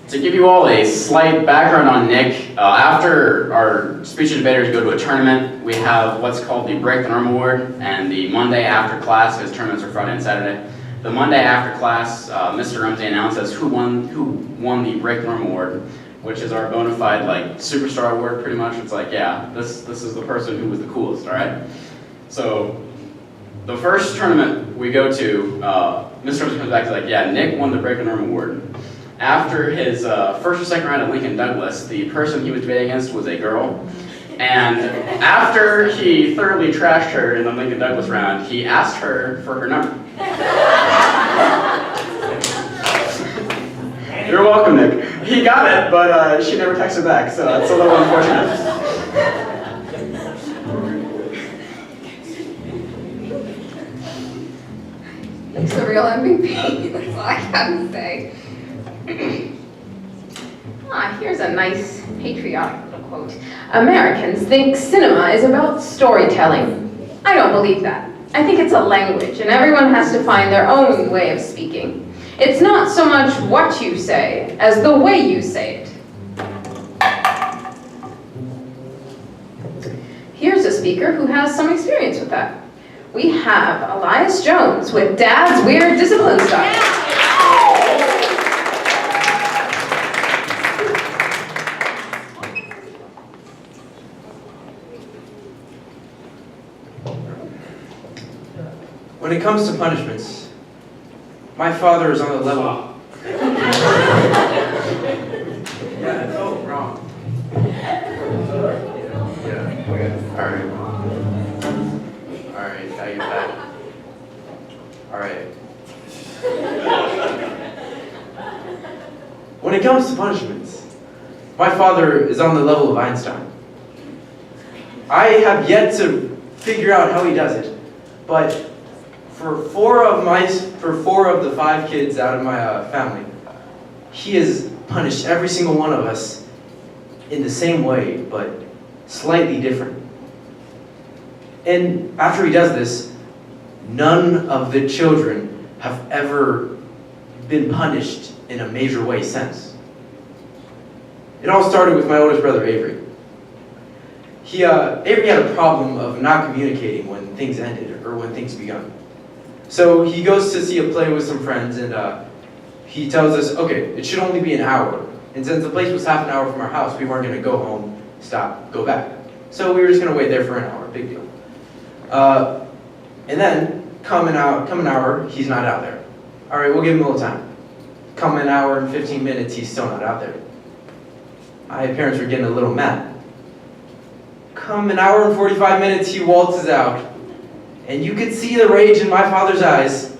To give you all a slight background on Nick, after our speech and debaters go to a tournament, we have what's called the Break the Norm Award, and the Monday after class, because tournaments are Friday and Saturday. The Monday after class, Mr. Rumsey announces who won the Break the Norm Award, which is our bona fide like superstar award. Pretty much, it's like, yeah, this is the person who was the coolest. All right. So the first tournament we go to, Mr. Rumsey comes back to like, yeah, Nick won the Break the Norm Award. After his first or second round at Lincoln Douglas, the person he was debating against was a girl. And after he thoroughly trashed her in the Lincoln Douglas round, he asked her for her number. You're welcome, Nick. He got it, but she never texted back, so it's a little unfortunate. He's the real MVP, that's all I gotta say. Here's a nice patriotic little quote. Americans think cinema is about storytelling. I don't believe that. I think it's a language, and everyone has to find their own way of speaking. It's not so much what you say, as the way you say it. Here's a speaker who has some experience with that. We have Elias Jones with Dad's Weird Discipline Style. When it comes to punishments, my father is on the level. Yeah, it's all wrong. Yeah, okay. Alright. Alright, now you're back. Alright. When it comes to punishments, my father is on the level of Einstein. I have yet to figure out how he does it, but for four of the 5 kids out of my family, he has punished every single one of us in the same way, but slightly different. And after he does this, none of the children have ever been punished in a major way since. It all started with my oldest brother, Avery. Avery had a problem of not communicating when things ended or when things begun. So he goes to see a play with some friends, and he tells us, okay, it should only be an hour. And since the place was half an hour from our house, we weren't going to go home, stop, go back. So we were just going to wait there for an hour, big deal. And then, come an hour, he's not out there. All right, we'll give him a little time. Come an hour and 15 minutes, he's still not out there. My parents were getting a little mad. Come an hour and 45 minutes, he waltzes out. And you could see the rage in my father's eyes,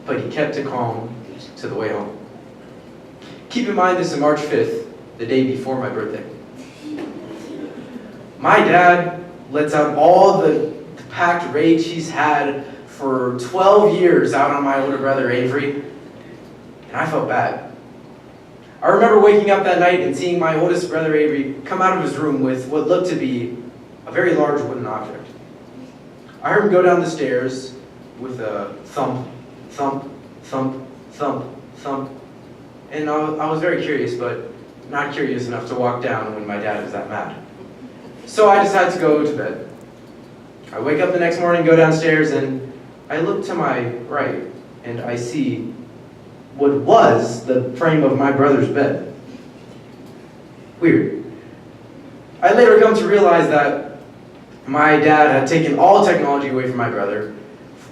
but he kept it calm to the way home. Keep in mind this is March 5th, the day before my birthday. My dad lets out all the packed rage he's had for 12 years out on my older brother Avery, and I felt bad. I remember waking up that night and seeing my oldest brother Avery come out of his room with what looked to be a very large wooden object. I heard him go down the stairs with a thump, thump, thump, thump, thump, and I was very curious, but not curious enough to walk down when my dad was that mad. So I decided to go to bed. I wake up the next morning, go downstairs, and I look to my right, and I see what was the frame of my brother's bed. Weird. I later come to realize that my dad had taken all technology away from my brother,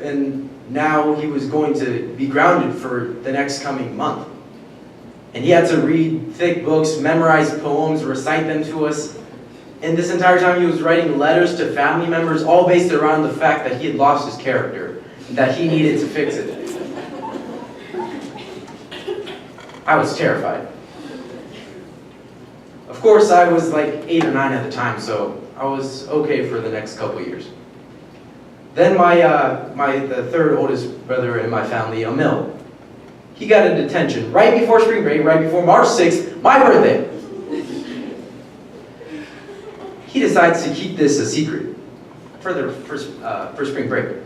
and now he was going to be grounded for the next coming month. And he had to read thick books, memorize poems, recite them to us. And this entire time he was writing letters to family members, all based around the fact that he had lost his character, and that he needed to fix it. I was terrified. Of course, I was like 8 or 9 at the time, so I was okay for the next couple years. Then the third oldest brother in my family, Emil, he got a detention right before spring break, right before March 6th, my birthday. He decides to keep this a secret for spring break.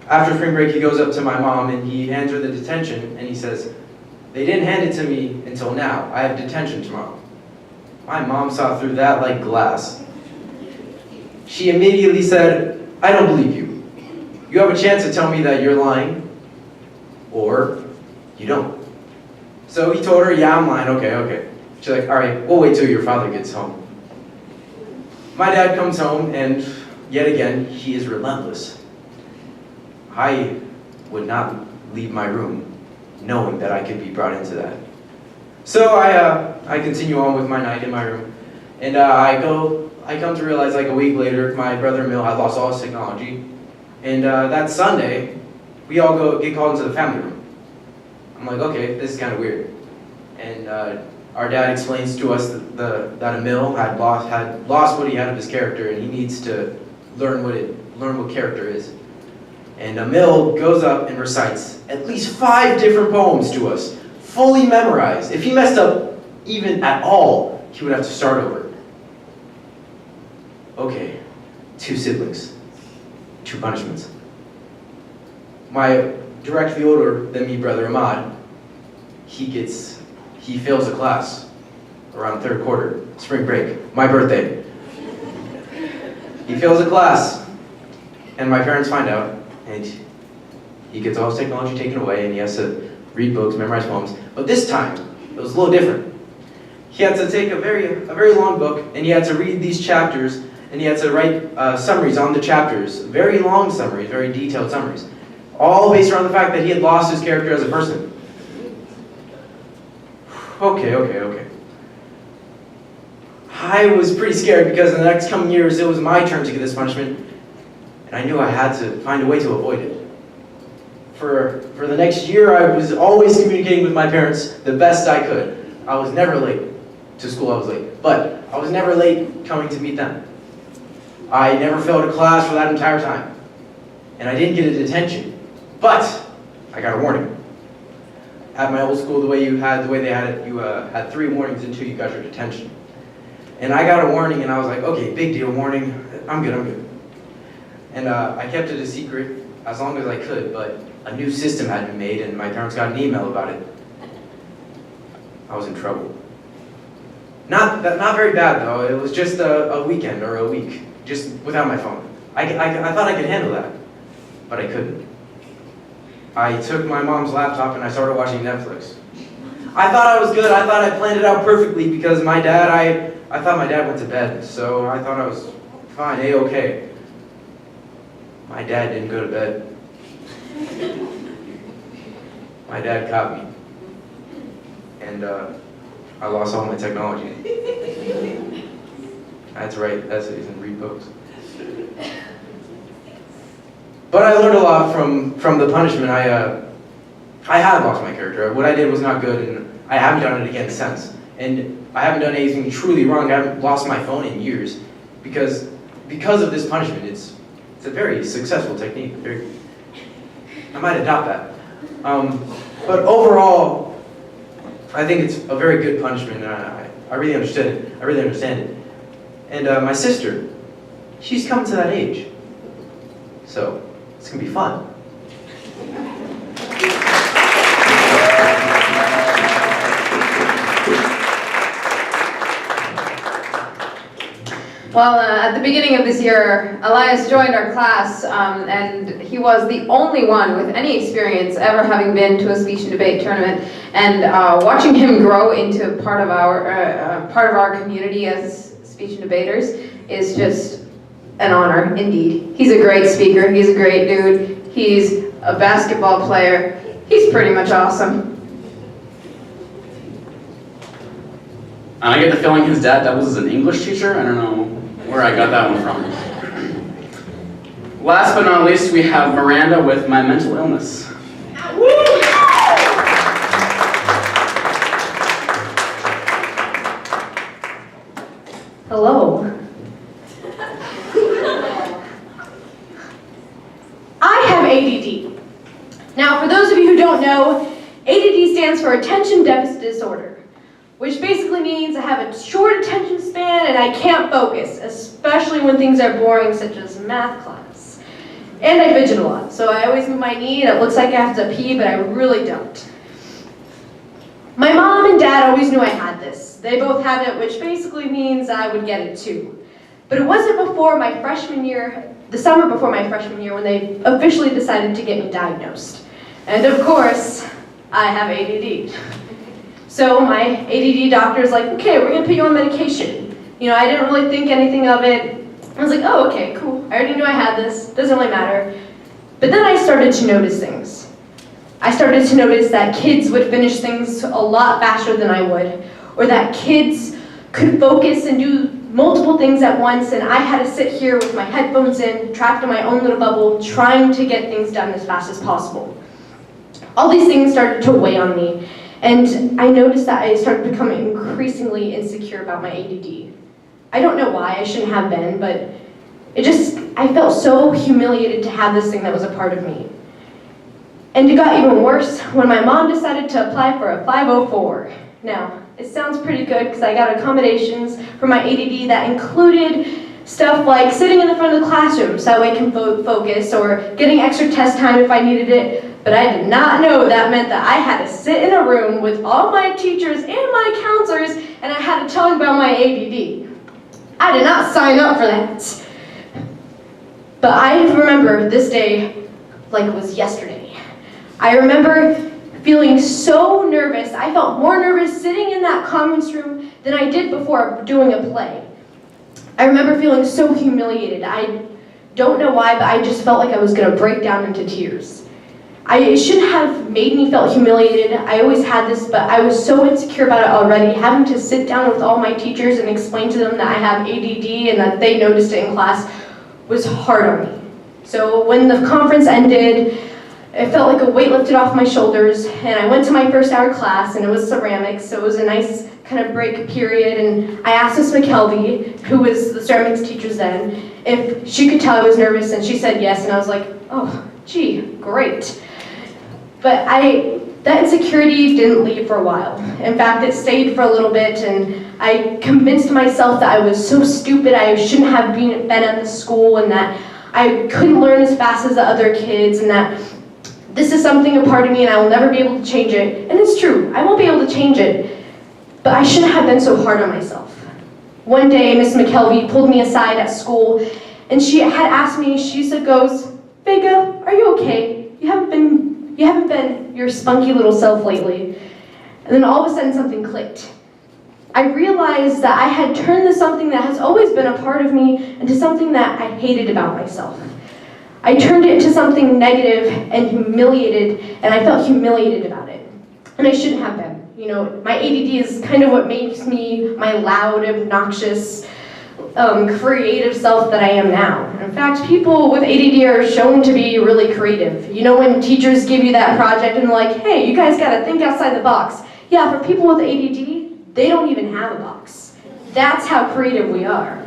After spring break, he goes up to my mom and he hands her the detention and he says, "They didn't hand it to me until now. I have detention tomorrow." My mom saw through that like glass. She immediately said, "I don't believe you. You have a chance to tell me that you're lying, or you don't." So he told her, "Yeah, I'm lying, okay. She's like, "All right, we'll wait till your father gets home." My dad comes home and yet again, he is relentless. I would not leave my room knowing that I could be brought into that. So I continue on with my night in my room, and I come to realize like a week later, my brother Emil had lost all his technology, and that Sunday, we all get called into the family room. I'm like, okay, this is kind of weird, and our dad explains to us that Emil had lost what he had of his character, and he needs to learn what character is. And Emil goes up and recites at least 5 different poems to us, fully memorized. If he messed up even at all, he would have to start over. Okay, 2 siblings, 2 punishments. My directly older than me brother Ahmad, he fails a class around 3rd quarter, spring break, my birthday. He fails a class, and my parents find out, and he gets all his technology taken away, and he has to read books, memorize poems. But this time, it was a little different. He had to take a very long book, and he had to read these chapters, and he had to write summaries on the chapters, very long summaries, very detailed summaries, all based around the fact that he had lost his character as a person. Okay. I was pretty scared because in the next coming years, it was my turn to get this punishment, and I knew I had to find a way to avoid it. For the next year, I was always communicating with my parents the best I could. I was never late. To school I was late, but I was never late coming to meet them. I never failed a class for that entire time, and I didn't get a detention, but I got a warning. At my old school, the way they had it, you had 3 warnings until you got your detention. And I got a warning, and I was like, okay, big deal, warning, I'm good. And I kept it a secret as long as I could, but a new system had been made, and my parents got an email about it. I was in trouble. Not very bad though. It was just a weekend or a week, just without my phone. I thought I could handle that, but I couldn't. I took my mom's laptop and I started watching Netflix. I thought I was good. I thought I planned it out perfectly because I thought my dad went to bed, so I thought I was fine, A-okay. My dad didn't go to bed. My dad caught me. And I lost all my technology. That's right, essays and read books. But I learned a lot from the punishment. I had lost my character. What I did was not good, and I haven't done it again since. And I haven't done anything truly wrong. I haven't lost my phone in years because of this punishment. It's a very successful technique. I might adopt that. But overall, I think it's a very good punishment. And I really understood it. I really understand it. And my sister, she's come to that age, so it's gonna be fun. Well, at the beginning of this year, Elias joined our class, and he was the only one with any experience ever having been to a speech and debate tournament. And watching him grow into part of our community as speech and debaters is just an honor, indeed. He's a great speaker. He's a great dude. He's a basketball player. He's pretty much awesome. And I get the feeling his dad doubles as an English teacher. I don't know where I got that one from. Last but not least, we have Miranda with My Mental Illness. Hello. I have ADD. Now, for those of you who don't know, ADD stands for Attention Deficit Disorder, which basically means I have a short attention span and I can't focus, especially when things are boring, such as math class. And I fidget a lot, so I always move my knee and it looks like I have to pee, but I really don't. My mom and dad always knew I had this. They both had it, which basically means I would get it too. But it wasn't before my freshman year, the summer before my freshman year, when they officially decided to get me diagnosed. And of course, I have ADD. So my ADD doctor's like, okay, we're gonna put you on medication. You know, I didn't really think anything of it. I was like, oh, okay, cool. I already knew I had this, doesn't really matter. But then I started to notice things. I started to notice that kids would finish things a lot faster than I would, or that kids could focus and do multiple things at once, and I had to sit here with my headphones in, trapped in my own little bubble, trying to get things done as fast as possible. All these things started to weigh on me. And I noticed that I started becoming increasingly insecure about my ADD. I don't know why, I shouldn't have been, but I felt so humiliated to have this thing that was a part of me. And it got even worse when my mom decided to apply for a 504. Now, it sounds pretty good because I got accommodations for my ADD that included stuff like sitting in the front of the classroom so I can focus, or getting extra test time if I needed it. But I did not know that meant that I had to sit in a room with all my teachers and my counselors, and I had to talk about my ADD. I did not sign up for that. But I remember this day like it was yesterday. I remember feeling so nervous. I felt more nervous sitting in that conference room than I did before doing a play. I remember feeling so humiliated. I don't know why, but I just felt like I was gonna break down into tears. It shouldn't have made me feel humiliated. I always had this, but I was so insecure about it already. Having to sit down with all my teachers and explain to them that I have ADD and that they noticed it in class was hard on me. So when the conference ended, it felt like a weight lifted off my shoulders, and I went to my first hour class, and it was ceramics, so it was a nice kind of break period, and I asked Miss McKelvey, who was the ceramics teacher then, if she could tell I was nervous, and she said yes, and I was like, oh, gee, great. But that insecurity didn't leave for a while. In fact, it stayed for a little bit, and I convinced myself that I was so stupid, I shouldn't have been at the school, and that I couldn't learn as fast as the other kids, and that this is something a part of me and I will never be able to change it. And it's true, I won't be able to change it. But I shouldn't have been so hard on myself. One day, Miss McKelvey pulled me aside at school, and she had asked me, she said, "Vega, are you okay? You haven't been your spunky little self lately." And then all of a sudden something clicked. I realized that I had turned this something that has always been a part of me into something that I hated about myself. I turned it into something negative and humiliated, and I felt humiliated about it. And I shouldn't have been. You know, my ADD is kind of what makes me my loud, obnoxious, creative self that I am now. In fact, people with ADD are shown to be really creative. You know, when teachers give you that project and they're like, "Hey, you guys gotta think outside the box." Yeah, for people with ADD, they don't even have a box. That's how creative we are.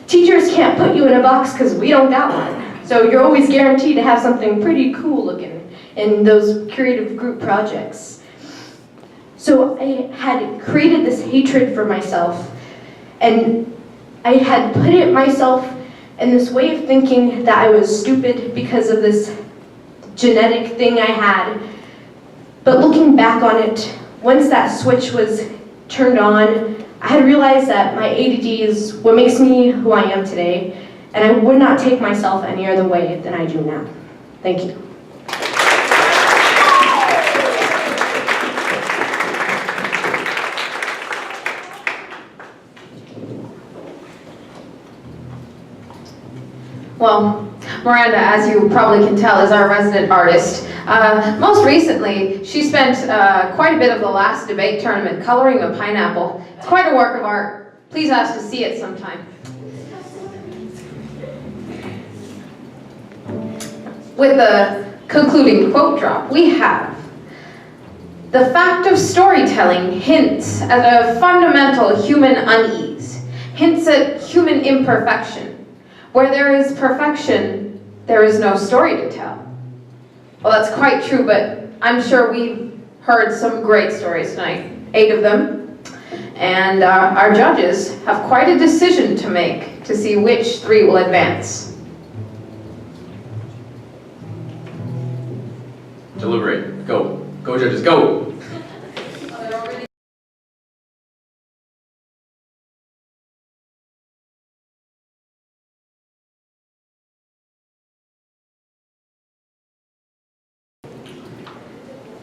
Teachers can't put you in a box because we don't got one. So you're always guaranteed to have something pretty cool looking in those creative group projects. So I had created this hatred for myself, and I had put it myself in this way of thinking that I was stupid because of this genetic thing I had. But looking back on it, once that switch was turned on, I had realized that my ADD is what makes me who I am today, and I would not take myself any other way than I do now. Thank you. Well, Miranda, as you probably can tell, is our resident artist. Most recently, she spent quite a bit of the last debate tournament coloring a pineapple. It's quite a work of art. Please ask to see it sometime. With the concluding quote drop, we have: "The fact of storytelling hints at a fundamental human unease, hints at human imperfection. Where there is perfection, there is no story to tell." Well, that's quite true, but I'm sure we've heard some great stories tonight, 8 of them. And our judges have quite a decision to make to see which 3 will advance. Deliberate. Go. Go, judges, go.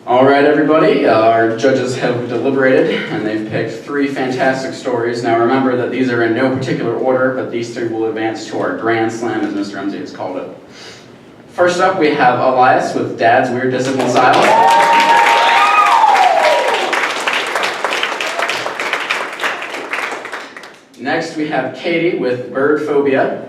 All right, everybody, our judges have deliberated and they've picked 3 fantastic stories. Now remember that these are in no particular order, but these 3 will advance to our Grand Slam, as Mr. Rumsey has called it. First up, we have Elias with Dad's Weird Discipline Style. Next, we have Katie with Bird Phobia.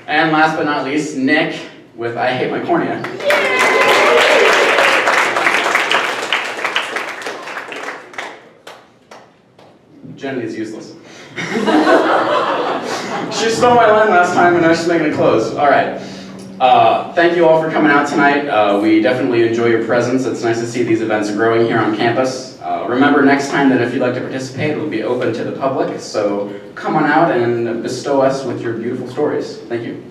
And last but not least, Nick with I Hate My Cornea. Jenny is useless. She stole my line last time and now she's making it close. All right. Thank you all for coming out tonight. We definitely enjoy your presence. It's nice to see these events growing here on campus. Remember next time that if you'd like to participate, it will be open to the public. So come on out and bestow us with your beautiful stories. Thank you.